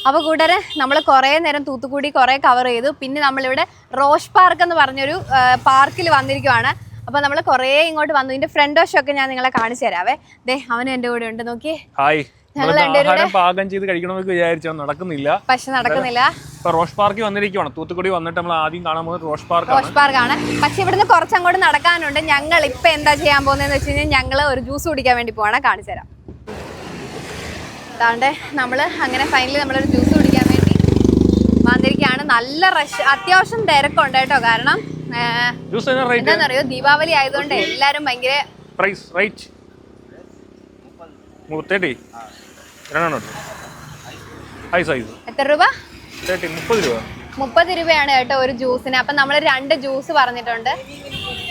അപ്പോൾ കൂട്ടരെ നമ്മൾ കുറേ നേരം തൂത്തുക്കുടി കുറേ കവർ ചെയ്തു. പിന്നെ നമ്മളിവിടെ റോഷ് പാർക്ക് എന്ന് പറഞ്ഞൊരു പാർക്കിൽ വന്നിരിക്കുവാണ്. അപ്പോൾ നമ്മൾ കുറേ ഇങ്ങോട്ട് വന്നു. ഇതിന്റെ ഫ്രണ്ട് വശമൊക്കെ ഞാൻ നിങ്ങളെ കാണിച്ചു തരാവേ. ദേ അവനും എൻ്റെ കൂടെ ഉണ്ട്, നോക്കി. ഹായ്. പാകം ചെയ്ത് കഴിക്കണമെന്ന് വിചാരിച്ചാൽ നടക്കുന്നില്ല, പക്ഷെ നടക്കുന്നില്ല. റോഷ് പാർക്കിൽ വന്നിരിക്കുവാണ്. തൂത്തുക്കുടി വന്നിട്ട് നമ്മൾ ആദ്യം കാണാൻ പോകുന്നത് റോഷ് പാർക്കാണ്. പക്ഷെ ഇവിടുന്ന് കുറച്ചങ്ങോട്ട് നടക്കാനുണ്ട്. ഞങ്ങൾ ഇപ്പൊ എന്താ ചെയ്യാൻ പോകുന്നതെന്ന് വെച്ച് കഴിഞ്ഞാൽ ഞങ്ങൾ ഒരു ജ്യൂസ് കുടിക്കാൻ വേണ്ടി പോവാണ്. കാണിച്ചു തരാം. അതാണ്ട് നമ്മള് അങ്ങനെ ഫൈനലി നമ്മളൊരു ജ്യൂസ് കുടിക്കാൻ വേണ്ടി വന്നിരിക്കുകയാണ്. നല്ല റഷ്, അത്യാവശ്യം തിരക്കുണ്ട് കേട്ടോ. കാരണം എന്താണെന്നറിയോ, ദീപാവലി ആയതുകൊണ്ട് എല്ലാരും ഭയങ്കര എത്ര രൂപ? 30 രൂപയാണ് കേട്ടോ ഒരു ജ്യൂസിന്. അപ്പൊ നമ്മൾ 2 ജ്യൂസ് പറഞ്ഞിട്ടുണ്ട്.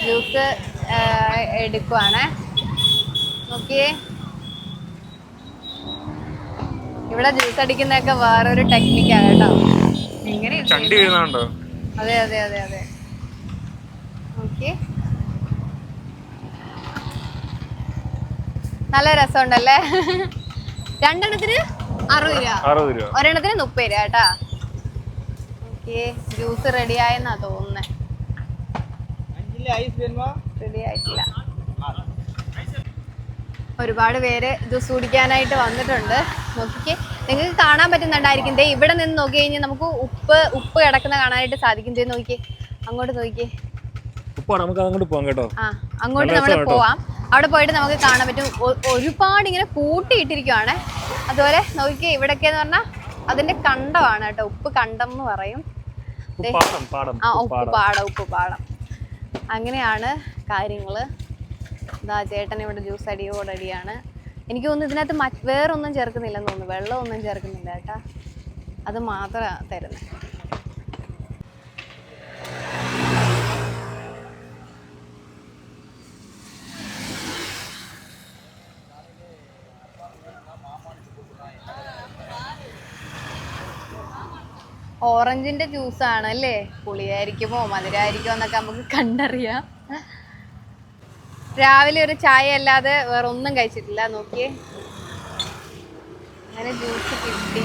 ജ്യൂസ് എടുക്കുവാണ്. നോക്കിയേ, ഇവിടെ ജ്യൂസ് അടിക്കുന്നതൊക്കെ വേറൊരു ടെക്നിക്കാണ് കേട്ടോ. അതെ അതെ അതെ അതെ. ഓക്കെ, നല്ല രസമുണ്ടല്ലേ. 2 എണ്ണത്തിന് 60 രൂപ, ഒരെണ്ണത്തിന് 30 രൂപ കേട്ടാ. ഓക്കെ, ജ്യൂസ് റെഡി ആയെന്നാ തോന്നുന്നേ. റെഡി ആയിട്ടില്ല. ഒരുപാട് പേര് ജ്യൂസ് കുടിക്കാനായിട്ട് വന്നിട്ടുണ്ട്. നോക്കിക്കേ, നിങ്ങൾക്ക് കാണാൻ പറ്റുന്നുണ്ടായിരിക്കും. ദേ ഇവിടെ നിന്ന് നോക്കി കഴിഞ്ഞാൽ നമുക്ക് ഉപ്പ് കിടക്കുന്ന കാണാനായിട്ട് സാധിക്കും. ദേ നോക്കിയേ, അങ്ങോട്ട് നോക്കിയേ. അങ്ങോട്ട് നമ്മൾ പോവാം. അവിടെ പോയിട്ട് നമുക്ക് കാണാൻ പറ്റും. ഒരുപാട് ഇങ്ങനെ കൂട്ടിയിട്ടിരിക്കുവാണ്. അതുപോലെ നോക്കിയേ, ഇവിടെയൊക്കെയെന്ന് പറഞ്ഞാൽ അതിന്റെ കണ്ടമാണ് കേട്ടോ. ഉപ്പ് കണ്ടം എന്ന് പറയും. ഉപ്പുപാടം. അങ്ങനെയാണ് കാര്യങ്ങള്. ഇതാ ചേട്ടൻ ഇവിടെ ജ്യൂസ് അടിയോടടിയാണ്. എനിക്ക് തോന്നുന്നു ഇതിനകത്ത് വേറൊന്നും ചേർക്കുന്നില്ലെന്ന് തോന്നുന്നു. വെള്ളമൊന്നും ചേർക്കുന്നില്ല കേട്ടാ, അത് മാത്രമാണ് തരുന്നത്. ഓറഞ്ചിന്റെ ജ്യൂസാണ് അല്ലേ? പുളിയായിരിക്കുമോ മധുരമായിരിക്കുമോ എന്നൊക്കെ നമുക്ക് കണ്ടറിയാം. രാവിലെ ഒരു ചായ അല്ലാതെ വേറെ ഒന്നും കഴിച്ചിട്ടില്ല. നോക്കിയേ, അങ്ങനെ ജ്യൂസ് കിട്ടി.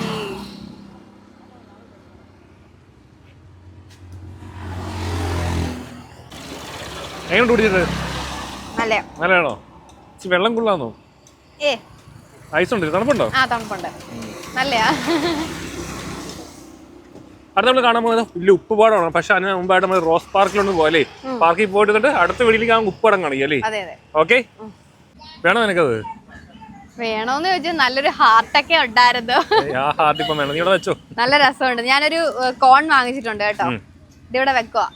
നല്ലതാണോ? വെള്ളം കൊള്ളാന്നോ? തണുപ്പുണ്ടോ? ആ, തണുപ്പുണ്ട്. നല്ലയാ. അടുത്ത നമ്മൾ കാണാൻ പോകുന്നത് വലിയ ഉപ്പുപാടമാണ്. പക്ഷെ അതിന് മുമ്പായിട്ട് നമ്മൾ റോസ് പാർക്കിലൊന്നും പോലെ പാർക്കിൽ പോയിട്ട് അടുത്ത വീട്ടിലേക്ക് ഉപ്പുപാടം കാണിക്കല്ലേ? ഓക്കെ, വേണോ നിനക്കത്? വേണോന്ന് ചോദിച്ചാൽ നല്ലൊരു ഹാർട്ടൊക്കെ ഉണ്ടായിരുന്നു. വെച്ചോ, നല്ല രസമുണ്ട്. ഞാനൊരു കോൺ വാങ്ങിച്ചിട്ടുണ്ട് കേട്ടോ. ഇതിവിടെ വെക്കുവാ.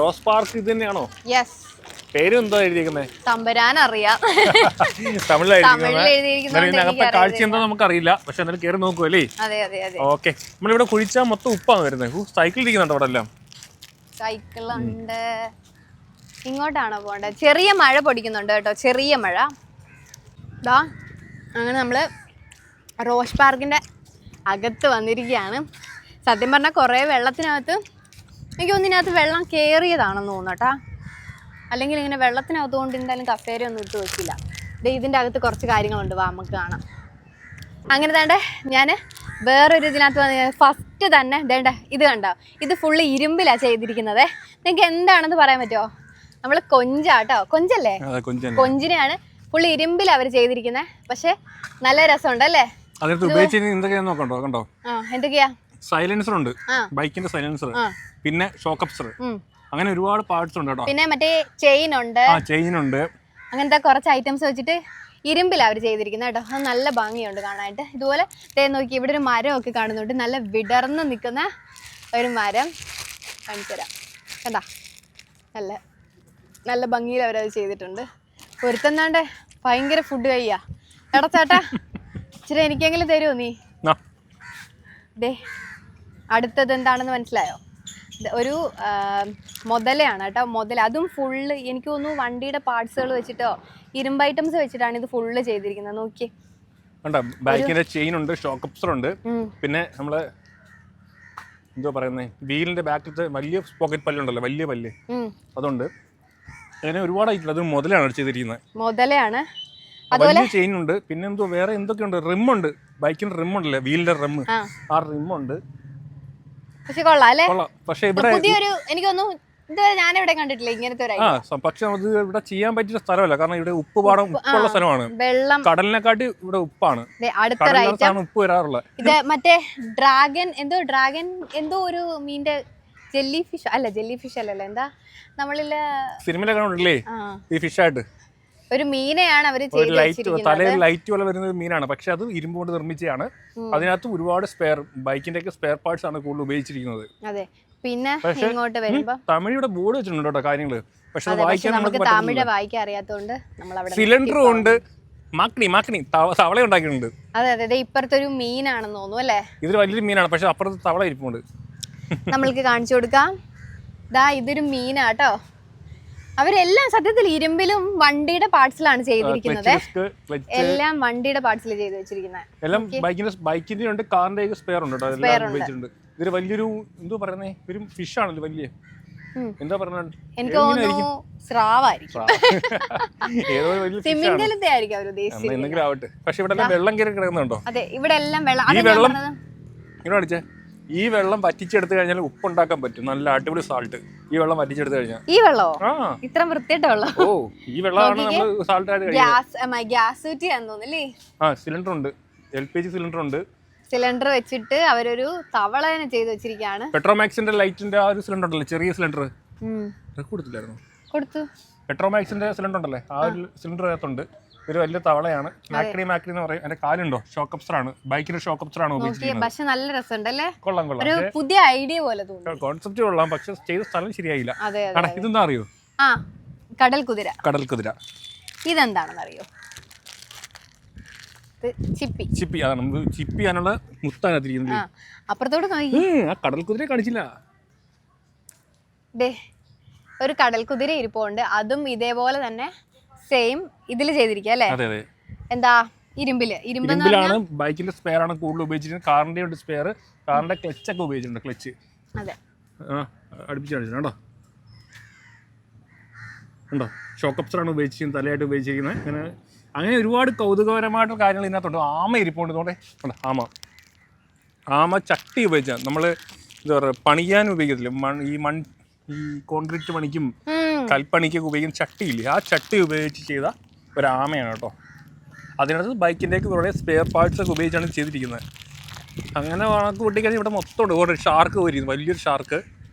റോസ് പാർക്ക് ഇത് തന്നെയാണോ? യെസ്. പേര് എന്താ എഴുതിയിരിക്കുന്നത്? തമ്പുരാൻ അറിയാം. കാഴ്ച എന്താ നമുക്കറിയില്ല, പക്ഷെ എന്നാലും കയറി നോക്കുവല്ലേ? ഓക്കെ, നമ്മളിവിടെ കുഴിച്ചാൽ മൊത്തം ഉപ്പാണ് വരുന്നത്. സൈക്കിൾ ഇരിക്കുന്നുണ്ടോ അവിടെ എല്ലാം? സൈക്കിളുണ്ട്. ഇങ്ങോട്ടാണോ പോണ്ടത്? ചെറിയ മഴ പൊടിക്കുന്നുണ്ട് കേട്ടോ, ചെറിയ മഴ. ദാ അങ്ങനെ നമ്മള് റോഷ് പാർക്കിന്റെ അകത്ത് വന്നിരിക്കുകയാണ്. സത്യം പറഞ്ഞാൽ കുറേ വെള്ളത്തിനകത്ത്, എനിക്ക് തോന്നുന്നു ഇതിനകത്ത് വെള്ളം കയറിയതാണെന്ന് തോന്നുന്നു കേട്ടാ. അല്ലെങ്കിൽ ഇങ്ങനെ വെള്ളത്തിനകത്ത് കൊണ്ട് എന്തായാലും കസേരയൊന്നും ഇട്ട് വെച്ചില്ല. ഇതിൻ്റെ അകത്ത് കുറച്ച് കാര്യങ്ങളുണ്ട്, വാ നമുക്ക് കാണാം. അങ്ങനെ തന്നെ ഞാൻ വേറൊരു ഇതിനകത്ത് വന്ന് ഫസ്റ്റ് തന്നെ ഇത് കണ്ടോ, ഇത് ഫുള്ള് ഇരുമ്പിലാണ് ചെയ്തിരിക്കുന്നത്. നിങ്ങൾക്ക് എന്താണെന്ന് പറയാൻ പറ്റുമോ? നമ്മൾ കൊഞ്ചാട്ടോ, കൊഞ്ചല്ലേ? കൊഞ്ചിനെയാണ് ഫുള്ള് ഇരുമ്പിൽ അവർ ചെയ്തിരിക്കുന്നത്. പക്ഷെ നല്ല രസമുണ്ട് അല്ലേ? എന്തൊക്കെയാ? സൈലൻസർ ഉണ്ട്, ബൈക്കിന്റെ സൈലൻസർ, പിന്നെ ഷോക്ക് അബ്സർ, അങ്ങനെ ഒരുപാട് പാർട്സ് ഉണ്ട് കേട്ടോ. പിന്നെ മറ്റേ ചെയിൻ ഉണ്ട്, അങ്ങനത്തെ കുറച്ച് ഐറ്റംസ് വെച്ചിട്ട് ഇരുമ്പിൽ അവർ ചെയ്തിരിക്കുന്നത് കേട്ടോ. അത് നല്ല ഭംഗിയുണ്ട് കാണാനായിട്ട്. ഇതുപോലെ നോക്കി, ഇവിടെ ഒരു മരമൊക്കെ കാണുന്നുണ്ട്, നല്ല വിടർന്ന് നിൽക്കുന്ന ഒരു മരം. കാണിച്ചു തരാം, കണ്ടാ? നല്ല നല്ല ഭംഗിയിൽ അവരത് ചെയ്തിട്ടുണ്ട്. ഒരുത്തന്നാണ്ട് ഭയങ്കര ഫുഡ് കഴിയാ. എടാ ചേട്ടാ, ഇച്ചിരി എനിക്കെങ്കിലും തരുമോ നീ? അടുത്തത് എന്താണെന്ന് മനസ്സിലായോ? ഒരു മുതലയാണ് കേട്ടോ. മുതല, അതും ഫുള്ള് എനിക്ക് തോന്നുന്നു വണ്ടിയുടെ പാർട്സുകൾ വെച്ചിട്ടോ ഇരുമ്പ് ഐറ്റംസ് വെച്ചിട്ടാണ് ഇത് ഫുള്ള് ചെയ്തിരിക്കുന്നത്. നോക്കി, ബൈക്കിന്റെ ചെയിൻ ഉണ്ട്, ഷോക്ക് അബ്സർ ഉണ്ട്, പിന്നെ നമ്മള് എന്തോ പറയുന്നേ, വീലിന്റെ ബാക്കിലത്തെ വലിയ പോക്കറ്റ് പല്ലുണ്ടല്ലോ, വലിയ പല്ല്, അതുണ്ട്. അങ്ങനെ ഒരുപാട് ആയിട്ടില്ല. അത് മുതലാണ് ചെയ്തിരിക്കുന്നത്. മുതലാണ്, അതുപോലെ ചെയിൻ ഉണ്ട്, പിന്നെ എന്തോ വേറെ എന്തൊക്കെയുണ്ട്, റിമ്മുണ്ട്. ബൈക്കിന്റെ റിമ്മുണ്ടല്ലേ, വീലിന്റെ റിമ്മ്, ആ റിമ്മുണ്ട്. പക്ഷെ കൊള്ളാം അല്ലേ? കൊള്ളാം. പക്ഷെ ഇവിടെ പുതിയൊരു എനിക്ക് തോന്നുന്നു ഇത് ഞാനിവിടെ കണ്ടിട്ടില്ല ഇങ്ങനത്തെ ഒരു പക്ഷെ അത് ഇവിടെ ചെയ്യാൻ പറ്റിയ സ്ഥലമല്ല. കാരണം ഇവിടെ ഉപ്പുള്ള സ്ഥലമാണ്. വെള്ളം കടലിനെക്കാട്ടി ഇവിടെ ഉപ്പാണ്. അടുത്തൊരു ഉപ്പ് വരാറുള്ളത്. ഇത് മറ്റേ ഡ്രാഗൻ എന്തോ ഒരു മീന്റെ ജെല്ലി ഫിഷ് അല്ലല്ലോ, എന്താ നമ്മളില് സിനിമയിലെ കാണുന്നില്ലേ ഈ ഫിഷായിട്ട് ഒരു മീനെയാണ് അവര് തലയിൽ ലൈറ്റ് പോലെ വരുന്ന ഒരു മീനാണ്. പക്ഷെ അത് ഇരുമ്പ് കൊണ്ട് നിർമ്മിച്ചതാണ്. അതിനകത്ത് ഒരുപാട് ബൈക്കിന്റെ ഒക്കെ സ്പെയർ പാർട്സ് ആണ് കൂടുതൽ ഉപയോഗിച്ചിരിക്കുന്നത്. അതെ. പിന്നെ ഇങ്ങോട്ട് വരുമ്പോ തമിഴിയുടെ ബോർഡ് വെച്ചിട്ടുണ്ട് കേട്ടോ കാര്യങ്ങള്. പക്ഷെ നമുക്ക് തമിഴ് വായിക്കാൻ അറിയാത്തോണ്ട് നമ്മൾ സിലിണ്ടറും ഉണ്ട്, മാക്നി തവള ഉണ്ടാക്കിയിട്ടുണ്ട്. അതെ അതെ. ഇപ്പുറത്തൊരു മീനാണെന്ന് തോന്നുന്നു അല്ലേ? ഇതൊരു വലിയൊരു മീനാണ്, പക്ഷെ അപ്പുറത്ത് തവള ഇരിപ്പുണ്ട്. നമ്മൾക്ക് കാണിച്ചു കൊടുക്കാം. ഇതൊരു മീനാട്ടോ. അവരെല്ലാം സത്യത്തിൽ ഇരുമ്പിലും വണ്ടിയുടെ പാർട്സിലാണ് ചെയ്തിരിക്കുന്നത്. എല്ലാം വണ്ടിയുടെ പാർട്സിൽ ചെയ്ത് വെച്ചിരിക്കുന്നത്. എല്ലാം ബൈക്കിന്റെ ഉണ്ട്, കാറിന്റെ സ്പെയർ ഉണ്ട് കേട്ടോ. ഇതൊരു വലിയൊരു എന്തോ പറയുന്നേ, ഒരു ഫിഷ് ആണല്ലോ വലിയ. എന്താ പറഞ്ഞ എനിക്ക് തോന്നുന്നു സ്രാവായിരിക്കും. സ്വിമ്മിംഗിലത്തെ ആയിരിക്കും അവർ ഉദ്ദേശിച്ചത്. എന്തെങ്കിലും ആവട്ടെ. പക്ഷെ ഇവിടെ വെള്ളം കയറി കിടക്കുന്നുണ്ടോ? അതെ, ഇവിടെ എല്ലാം വെള്ളം. ഇങ്ങനെ അടിച്ചേ. ഈ വെള്ളം വറ്റിച്ചെടുത്ത് കഴിഞ്ഞാൽ ഉപ്പുണ്ടാക്കാൻ പറ്റും. നല്ല അടിപൊളി സാൾട്ട്. ഈ വെള്ളം വറ്റിച്ചെടുത്ത് കഴിഞ്ഞാൽ ഈ വെള്ളോ ഇത്ര വൃത്തിയായിട്ട വെള്ളം. ഓ, ഈ വെള്ളമാണ് നമ്മൾ സാൾട്ട് ആയിട്ട് ഗ്യാസ് ഊറ്റിയാന്ന് തോന്നുന്നല്ലേ? സിലിണ്ടർ ഉണ്ട്, LPG സിലിണ്ടർ ഉണ്ട്. സിലിണ്ടർ വെച്ചിട്ട് അവരൊരു തവളനെ ചെയ്ത് വെച്ചിരിക്കുകയാണ്. പെട്രോമാക്സിന്റെ ലൈറ്റിന്റെ ആ ഒരു സിലിണ്ടർ ഉണ്ടല്ലോ, ചെറിയ സിലിണ്ടർ കൊടുത്തില്ലായിരുന്നു? കൊടുത്തു. പെട്രോമാക്സിന്റെ സിലിണ്ടർ ഉണ്ടല്ലേ, ആ ഒരു സിലിണ്ടർ അകത്തുണ്ട്. ഒരു വലിയ തവളയാണ്. മാക്രി എന്ന് പറയും. എന്റെ കാലുണ്ടോ, ഷോക്ക് അബ്സർ ആണ്, ബൈക്കിന്റെ ഷോക്ക് അബ്സർ ആണ് ഉപയോഗിച്ചിരിക്കുന്നത്. പക്ഷെ നല്ല രസമുണ്ടല്ലേ? കൊള്ളാം. ഒരു പുതിയ ഐഡിയ പോലെ തോന്നുന്നു. കോൺസെപ്റ്റ് കൊള്ളാം, പക്ഷെ ചെയ്ത സ്ഥലം ശരിയായില്ല. ഇതെന്താ അറിയോ? കടൽ കുതിര. ഇതെന്താണെന്ന് അറിയോ? ചിപ്പി. അതാണ് നമുക്ക് ചിപ്പി ചെയ്യാനുള്ള മുത്താനത്തിരിക്കുന്നത്. അപ്പുറത്തോട് ആ കടൽ കുതിര കാണിച്ചില്ല. ഒരു കടൽ കുതിര ഇരിപ്പുണ്ട്. അതും ഇതേപോലെ തന്നെ സെയിം ഇതില് ചെയ്തിരിക്കുക അല്ലേ? എന്താ ഇരുമ്പിലാണ്. ബൈക്കിന്റെ സ്പെയർ ആണ് കൂടുതൽ ഉപയോഗിച്ചിരിക്കുന്നത്. കാറിന്റെ ഉണ്ട് സ്പെയർ. കാറിന്റെ ക്ലച്ച് ഒക്കെ ഉപയോഗിച്ചിട്ടുണ്ട്. ക്ലച്ച് അടുപ്പിച്ച് കാണിച്ചിട്ടുണ്ടോ? ഉണ്ടോ? ഷോക്ക് അബ്സർ ആണ് ഉപയോഗിച്ചിരിക്കുന്നത്, തലയായിട്ട് ഉപയോഗിച്ചിരിക്കുന്നത്. അങ്ങനെ ഒരുപാട് കൗതുകപരമായിട്ടുള്ള കാര്യങ്ങൾ ഇതിനകത്തുണ്ട്. ആമ ഇരിപ്പുണ്ട്. ആമ ചട്ടി ഉപയോഗിച്ചാൽ നമ്മൾ എന്താ പറയുക, പണിയാൻ ഉപയോഗിക്കത്തില്ല. ഈ കോൺക്രീറ്റ് പണിക്കും കൽപ്പണിക്കൊക്കെ ഉപയോഗിക്കുന്ന ചട്ടിയില്ലേ, ആ ചട്ടി ഉപയോഗിച്ച് ചെയ്ത ഒരു ആമയാണ് കേട്ടോ. അതിനകത്ത് ബൈക്കിൻ്റെയൊക്കെ കുറേ സ്പെയർ പാർട്സ് ഒക്കെ ഉപയോഗിച്ചാണ് ചെയ്തിരിക്കുന്നത്. അങ്ങനെ കണക്ക് കൂട്ടിക്കഴിഞ്ഞാൽ ഇവിടെ മൊത്തം ഉണ്ട്. ഒരു ഷാർക്ക് പോയിരിക്കുന്നു, വലിയൊരു ഷാർക്ക്.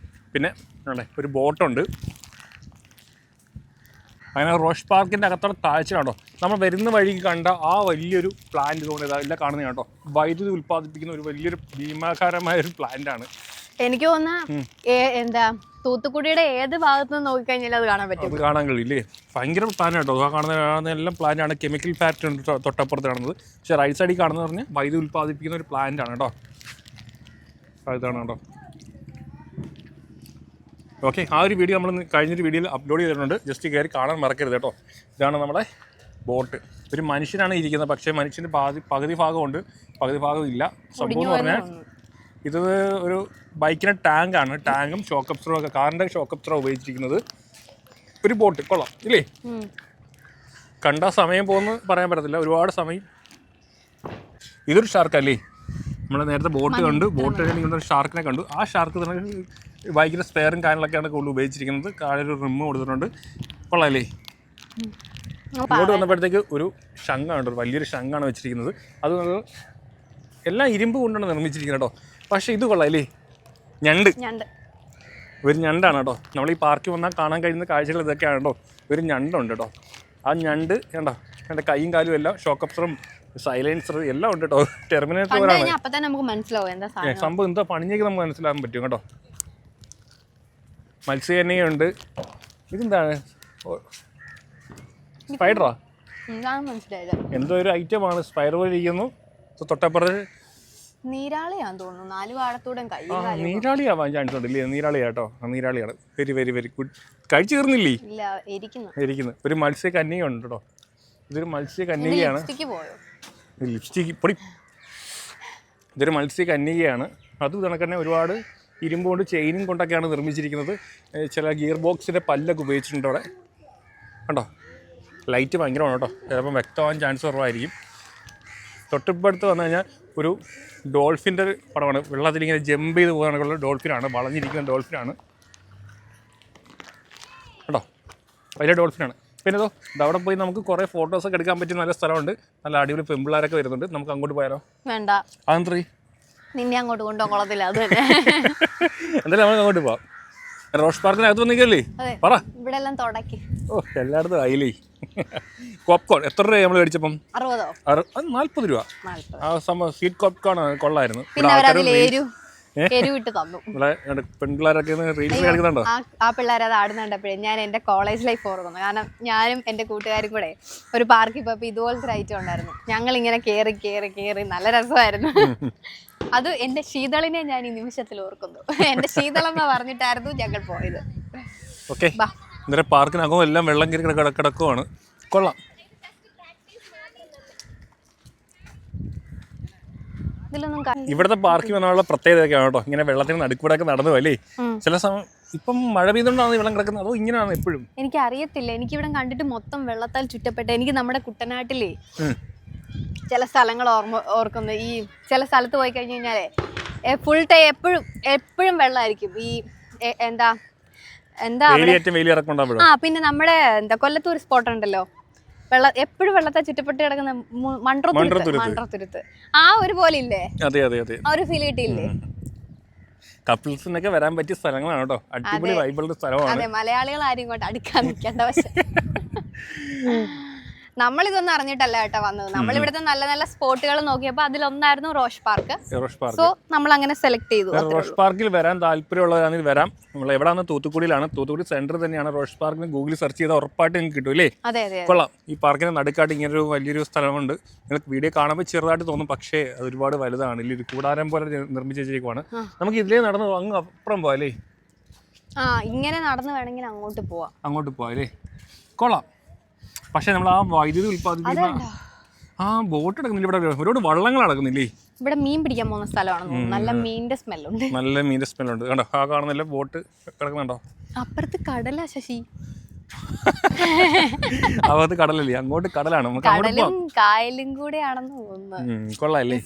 പിന്നെ ഒരു ബോട്ടുണ്ട്. അങ്ങനെ റോഷ് പാർക്കിൻ്റെ അകത്തുള്ള കാഴ്ച കേട്ടോ. നമ്മൾ വരുന്ന വഴിക്ക് കണ്ട ആ വലിയൊരു പ്ലാന്റ് തോന്നിയത് എല്ലാം കാണുന്നത് കേട്ടോ. വൈദ്യുതി ഉൽപ്പാദിപ്പിക്കുന്ന ഒരു വലിയൊരു ഭീമാകാരമായ ഒരു പ്ലാന്റ് ആണ്. എനിക്ക് തോന്നുന്ന തൂത്തുക്കുടിയുടെ ഏത് ഭാഗത്ത് നിന്ന് നോക്കിക്കഴിഞ്ഞാൽ അത് കാണാൻ പറ്റും. അത് കാണാൻ കഴിയില്ലേ? ഭയങ്കര പ്ലാൻ കേട്ടോ. ആ കാണുന്ന എല്ലാം പ്ലാന്റ് ആണ്. കെമിക്കൽ ഫാക്ടറി ഉണ്ട് തൊട്ടപ്പുറത്ത് കാണുന്നത്. പക്ഷെ റൈറ്റ് സൈഡിൽ കാണുന്നത് പറഞ്ഞാൽ വൈദ്യുതി ഉൽപ്പാദിപ്പിക്കുന്ന ഒരു പ്ലാന്റ് ആണ് കേട്ടോ. ഇതാണ് കേട്ടോ. ഓക്കെ, ആ ഒരു വീഡിയോ നമ്മൾ കഴിഞ്ഞൊരു വീഡിയോയിൽ അപ്ലോഡ് ചെയ്തിട്ടുണ്ട്. ജസ്റ്റ് കയറി കാണാൻ മറക്കരുത് കേട്ടോ. ഇതാണ് നമ്മുടെ ബോട്ട്. ഒരു മനുഷ്യനാണ് ഇരിക്കുന്നത്. പക്ഷേ മനുഷ്യൻ്റെ പകുതി ഭാഗമുണ്ട്, പകുതി ഭാഗം ഇല്ല. സംഭവം എന്ന് പറഞ്ഞാൽ ഇത് ഒരു ബൈക്കിൻ്റെ ടാങ്കാണ്. ടാങ്കും ഷോക്ക് അബ്സറും ഒക്കെ, കാറിൻ്റെ ഷോക്ക് അബ്സറും ഉപയോഗിച്ചിരിക്കുന്നത്. ഒരു ബോട്ട് കൊള്ളാം ഇല്ലേ? കണ്ട സമയം പോകുന്നു പറയാൻ പറ്റത്തില്ല, ഒരുപാട് സമയം. ഇതൊരു ഷാർക്കല്ലേ? നമ്മൾ നേരത്തെ ബോട്ട് കണ്ടു. ബോട്ട് കഴിഞ്ഞ് ഒരു ഷാർക്കിനെ കണ്ടു. ആ ഷാർക്ക് തന്നെ ബൈക്കിൻ്റെ സ്പെയറും കാര്യങ്ങളൊക്കെയാണ് കൂടുതൽ ഉപയോഗിച്ചിരിക്കുന്നത്. കാലൊരു റിമ്മ് കൊടുത്തിട്ടുണ്ട്. കൊള്ളാമല്ലേ? ഇങ്ങോട്ട് വന്നപ്പോഴത്തേക്ക് ഒരു ശംഖാണ്, ഒരു വലിയൊരു ശംഖാണ് വെച്ചിരിക്കുന്നത്. അത് എല്ലാം ഇരുമ്പ് കൊണ്ടാണ് നിർമ്മിച്ചിരിക്കുന്നത് കേട്ടോ. പക്ഷേ ഇത് കൊള്ളാമല്ലേ? ഞണ്ട്. ഒരു ഞണ്ടാണ് കേട്ടോ. നമ്മൾ ഈ പാർക്കിൽ വന്നാൽ കാണാൻ കഴിയുന്ന കാഴ്ചകൾ ഇതൊക്കെയാണ് കേട്ടോ. ഒരു ഞണ്ടുണ്ട് കേട്ടോ. ആ ഞണ്ട് കണ്ടോ, എൻ്റെ കൈയും കാലും എല്ലാം ഷോക്ക് അബ്സറും സൈലൻസർ എല്ലാം ഉണ്ട് കേട്ടോ. ടെർമിനേറ്റർ സംഭവം എന്താ പണിഞ്ഞേക്ക് നമുക്ക് മനസ്സിലാക്കാൻ പറ്റും കേട്ടോ. മത്സ്യകന്യയുണ്ട്. ഇതെന്താണ്? സ്പൈഡറാ? എന്തോ ഒരു ഐറ്റമാണ്. സ്പൈഡർ പോലെ ഇരിക്കുന്നു. തൊട്ടപ്പുറത്ത് നീരാളിയാന്ന് തോന്നുന്നു. 4 വാഴത്തോടെ നീരാളിയാവാൻ ചാൻസ് ഉണ്ട് ഇല്ലേ? നീരാളിയാട്ടോ. നീരാളിയാണ്. Very very very good. കഴിച്ചു തീർന്നില്ലേ? ഇരിക്കുന്നു. ഒരു മത്സ്യകന്യയുണ്ട് കേട്ടോ. ഇതൊരു മത്സ്യകന്യകയാണ്. ലിപ്സ്റ്റിക്ക് പൊടി. ഇതൊരു മത്സ്യകന്യകയാണ്. അത് കണക്ക് തന്നെ ഒരുപാട് ഇരുമ്പ് കൊണ്ട് ചെയിനും കൊണ്ടൊക്കെയാണ് നിർമ്മിച്ചിരിക്കുന്നത്. ചില ഗിയർ ബോക്സിൻ്റെ പല്ലൊക്കെ ഉപയോഗിച്ചിട്ടുണ്ട് അവിടെ കണ്ടോ. ലൈറ്റ് ഭയങ്കരമാണ് കേട്ടോ. ചിലപ്പം വ്യക്തമാകാൻ ചാൻസ് കുറവായിരിക്കും. തൊട്ടിപ്പടുത്ത് വന്നു കഴിഞ്ഞാൽ ഒരു ഡോൾഫിൻ്റെ പടമാണ്. വെള്ളത്തിൽ ഇങ്ങനെ ജമ്പ് ചെയ്ത് പോകാനുള്ള ഡോൾഫിനാണ്, വളഞ്ഞിരിക്കുന്ന ഡോൾഫിനാണ് കേട്ടോ, വലിയ ഡോൾഫിനാണ്. പിന്നെ ഇതോ അവിടെ പോയി നമുക്ക് കുറേ ഫോട്ടോസൊക്കെ എടുക്കാൻ പറ്റിയ നല്ല സ്ഥലമുണ്ട്, നല്ല അടിപൊളി പെമ്പിള്ളാരൊക്കെ വരുന്നുണ്ട്. നമുക്ക് അങ്ങോട്ട് പോയാലോ? വേണ്ട, അതെന്തീ നിന്നെ അങ്ങോട്ട് കൊണ്ടുപോകത്തില്ല. അത് തന്നെ എന്തായാലും നമുക്ക് അങ്ങോട്ട് പോവാം. റോഷ് പാർക്കിനകത്ത് വന്നിക്കല്ലേ, പറ. ഇവിടെ എല്ലാം തുടക്കി. ഓ, എല്ലായിടത്തും ആയില്ലേ. പോപ്കോൺ എത്ര രൂപ നമ്മൾ മേടിച്ചപ്പം? 60 40 രൂപ. ആ സംഭവം സ്വീറ്റ് പോപ്കോൺ കൊള്ളായിരുന്നു. പെൺപിള്ളേരൊക്കെ റീൽസ് കളിക്കുന്നുണ്ടോ? ആ പിള്ളേർ അത് ആടുന്നുണ്ടപ്പോഴേ ഞാൻ എൻ്റെ കോളേജ് ലൈഫ് ഓർക്കുന്നു. കാരണം ഞാനും എൻ്റെ കൂട്ടുകാരും കൂടെ ഒരു പാർക്കിൽ പോയപ്പോൾ ഇതുപോലത്തെ ഒരു ഐറ്റം ഉണ്ടായിരുന്നു. ഞങ്ങൾ ഇങ്ങനെ കേറി നല്ല രസമായിരുന്നു. അത് എൻ്റെ ശീതളിനെ ഞാൻ ഈ നിമിഷത്തിൽ ഓർക്കുന്നു. എൻ്റെ ശീതളം എന്ന് പറഞ്ഞിട്ടായിരുന്നു ഞങ്ങൾ പോയത്. ഓക്കെ, ഇന്നലെ പാർക്കിനകം എല്ലാം വെള്ളം കയറി കിടക്കുവാണ്. കൊള്ളാം. ഇവിടുത്തെ പാർക്കിൽ വന്നുള്ള പ്രത്യേകതയൊക്കെയാണ് കേട്ടോ. ഇങ്ങനെ വെള്ളത്തിന് നടുക്കൂടെ ഒക്കെ നടന്നു അല്ലേ. ചില സമയം ഇപ്പം മഴ പെയ്തുകൊണ്ടാണ് വെള്ളം കിടക്കുന്നത്, അതോ ഇങ്ങനെയാണ് എപ്പോഴും? എനിക്ക് അറിയത്തില്ല. എനിക്ക് ഇവിടെ കണ്ടിട്ട് മൊത്തം വെള്ളത്താൽ ചുറ്റപ്പെട്ട. എനിക്ക് നമ്മുടെ കുട്ടനാട്ടിലേ ചില സ്ഥലങ്ങൾ ഓർക്കുന്നു. ഈ ചില സ്ഥലത്ത് പോയി കഴിഞ്ഞ് കഴിഞ്ഞാലേ ഫുൾ ടൈം എപ്പോഴും വെള്ളമായിരിക്കും. ഈ എന്താ പിന്നെ നമ്മുടെ കൊല്ലത്തൂർ സ്പോട്ട് ഉണ്ടല്ലോ, എപ്പോഴും വെള്ളത്തെ ചുറ്റപ്പെട്ട് കിടക്കുന്ന മൺട്രോത്തുരുത്ത്. ആ ഒരു പോലെ ഇല്ലേ, ആ ഒരു ഫീൽ കിട്ടിയില്ലേ? കപ്പിൾസിനൊക്കെ വരാൻ പറ്റിയ സ്ഥലങ്ങളാണ് കേട്ടോ. അടിപൊളി വൈബുള്ള സ്ഥലമാണ്. അതെ, മലയാളികൾ ആരും ഇങ്ങോട്ട് അടുക്കാൻ നിൽക്കേണ്ട. പക്ഷേ നമ്മളിതൊന്നും അറിഞ്ഞിട്ടല്ല കേട്ടോ വന്നത്. നമ്മളിവിടുത്തെ നല്ല നല്ല സ്പോട്ടുകൾ നോക്കിയപ്പോൾ അതിലൊന്നായിരുന്നു റോഷ് പാർക്ക്. സോ നമ്മൾ അങ്ങനെ സെലക്ട് ചെയ്തു. റോഷ് പാർക്കിൽ വരാൻ താല്പര്യമുള്ളവരാണെങ്കിൽ വരാം. നമ്മൾ എവിടെയാണ്? തൂത്തുക്കുടിയിലാണ്. തൂത്തുക്കുടി സെന്റർ തന്നെയാണ്. റോഷ് പാർക്കിന് ഗൂഗിളിൽ സെർച്ച് ചെയ്താൽ ഉറപ്പായിട്ട് നിങ്ങൾക്ക് കിട്ടും അല്ലേ? കൊള്ളാം. ഈ പാർക്കിന് നടുക്കായിട്ട് ഇങ്ങനൊരു വലിയൊരു സ്ഥലമുണ്ട്. നിങ്ങൾക്ക് വീഡിയോ കാണുമ്പോൾ ചെറുതായിട്ട് തോന്നും, പക്ഷേ അത് ഒരുപാട് വലുതാണ്. ഇല്ല, ഒരു കൂടാരം പോലെ നിർമ്മിച്ച് വെച്ചേക്കുവാണ്. നമുക്ക് ഇതിലേ നടന്ന് അങ്ങ് അപ്പുറം പോവാം അല്ലേ? ഇങ്ങനെ നടന്ന് വേണമെങ്കിൽ അങ്ങോട്ട് പോവാം അല്ലേ? കൊള്ളാം. പക്ഷെ നമ്മൾ ആ വൈദ്യുതി ഉൽപ്പാദിപ്പിക്കുന്ന ആ ബോട്ട് എടുക്കുന്നില്ല. ഇവിടെ ഒരുപാട് വള്ളങ്ങൾ നടക്കുന്നില്ലേ? ഇവിടെ മീൻ പിടിക്കാൻ പോകുന്ന സ്ഥലമാണ്. നല്ല മീനിന്റെ സ്മെല്ലുണ്ട്. കണ്ടോ, ആ കാണുന്നില്ല ബോട്ട് കിടക്കുന്നുണ്ടോ? അപ്പുറത്ത് കടലാ ശശി. അകത്ത് കടലല്ലേ, അങ്ങോട്ട് കടലാണ്. കടലും കായലും കൂടെയാണെന്ന് തോന്നുന്നു. കൊള്ളാല്ലേ?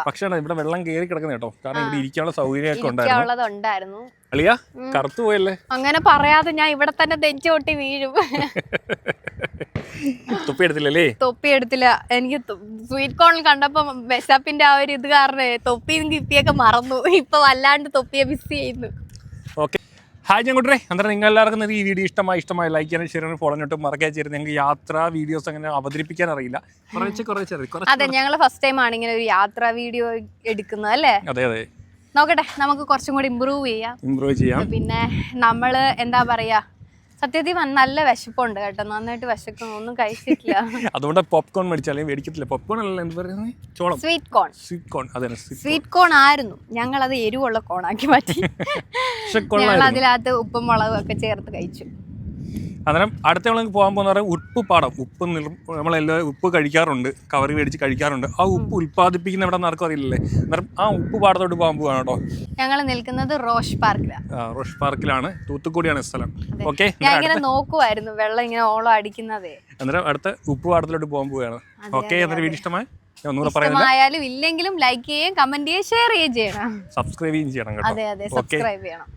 പക്ഷേ ഇവിടെ വെള്ളം കയറി കിടക്കുന്ന കേട്ടോ. കാരണം ഇവിടെ ഇരിക്കാനുള്ള സൗകര്യമൊക്കെ ഉണ്ടായിരുന്നു. അളിയാ, കറുത്തു പോയല്ലേ? അങ്ങനെ പറയാതെ ഞാൻ ഇവിടെ തന്നെ തെച്ചോട്ടി വീഴും. തൊപ്പി എടുത്തില്ല. എനിക്ക് സ്വീറ്റ് കോണിൽ കണ്ടപ്പോ വിശപ്പിന്റെ ആ ഒരു ഇത് കാരണം തൊപ്പിയും കിപ്പിയൊക്കെ മറന്നു. ഇപ്പൊ വല്ലാണ്ട് തൊപ്പിയെ മിസ് ചെയ്യുന്നു. ഓക്കെ, ഹായ് ഞാൻ കൂട്ടരെ. അന്നേരം നിങ്ങൾ എല്ലാവർക്കും ഈ വീഡിയോ ഇഷ്ടമായി ലൈക്ക് ചെയ്യാനും ഷെയർ ചെയ്യാനും ഫോളോ ചെയ്തിട്ട് മറക്കാൻ ചെയ്ത്. ഞങ്ങൾക്ക് യാത്രാ വീഡിയോസ് അങ്ങനെ അവതരിപ്പിക്കാൻ അറിയില്ല. അതെ, ഞങ്ങൾ ഫസ്റ്റ് ടൈം ആണ് ഇങ്ങനെ ഒരു യാത്രാ വീഡിയോ എടുക്കുന്നത് അല്ലേ? അതെ. നോക്കട്ടെ, നമുക്ക് കുറച്ചും കൂടി ഇമ്പ്രൂവ് ചെയ്യാം. പിന്നെ നമ്മള് എന്താ പറയാ, സത്യത്തിൽ നല്ല വിശപ്പുണ്ട് കേട്ടോ. നന്നായിട്ട് വിശക്കുന്നു, ഒന്നും കഴിച്ചിട്ടില്ല. അതുകൊണ്ട് പോപ്കോൺ മേടിച്ചാലേ മേടിക്കത്തില്ല. പോപ്കോൺ അല്ല, എന്ത് പറയുന്നത്? ചോളം. സ്വീറ്റ് കോൺ ആയിരുന്നു. ഞങ്ങൾ അത് എരിവുള്ള കോണാക്കി മാറ്റി. ഞങ്ങൾ അതിനകത്ത് ഉപ്പും മുളകും ഒക്കെ ചേർത്ത് കഴിച്ചു. അന്നേരം അടുത്ത നമ്മൾ പോകാൻ പോകുന്ന ഉപ്പ് പാടം. നമ്മളെല്ലാം ഉപ്പ് കഴിക്കാറുണ്ട്, കവറി മേടിച്ച് കഴിക്കാറുണ്ട്. ആ ഉപ്പ് ഉൽപ്പാദിപ്പിക്കുന്ന എവിടെ നടക്കും അറിയില്ലല്ലേ. അന്നേരം ആ ഉപ്പ് പാടത്തോട്ട് പോകാൻ പോവാണ് കേട്ടോ. ഞങ്ങൾ നിൽക്കുന്നത് റോഷ് പാർക്കിലാണ്. തൂത്തുക്കുടിയാണ് സ്ഥലം. ഓക്കെ, ഞാൻ ഇങ്ങനെ നോക്കുവായിരുന്നു വെള്ളം ഇങ്ങനെ ഓളം അടിക്കുന്നതേ. അന്നേരം അടുത്ത ഉപ്പ് പാടത്തിലോട്ട് പോകാൻ പോവുകയാണ്. ഓക്കെ, അന്നേരം വീഡിയോ ഇഷ്ടമായാലും ഇല്ലെങ്കിലും ലൈക്ക് ചെയ്യുകയും കമന്റ് ചെയ്യുകയും ഷെയർ ചെയ്യുകയും ചെയ്യണം. സബ്സ്ക്രൈബ് ചെയ്യണം കേട്ടോ. അതെ, സബ്സ്ക്രൈബ് ചെയ്യണം.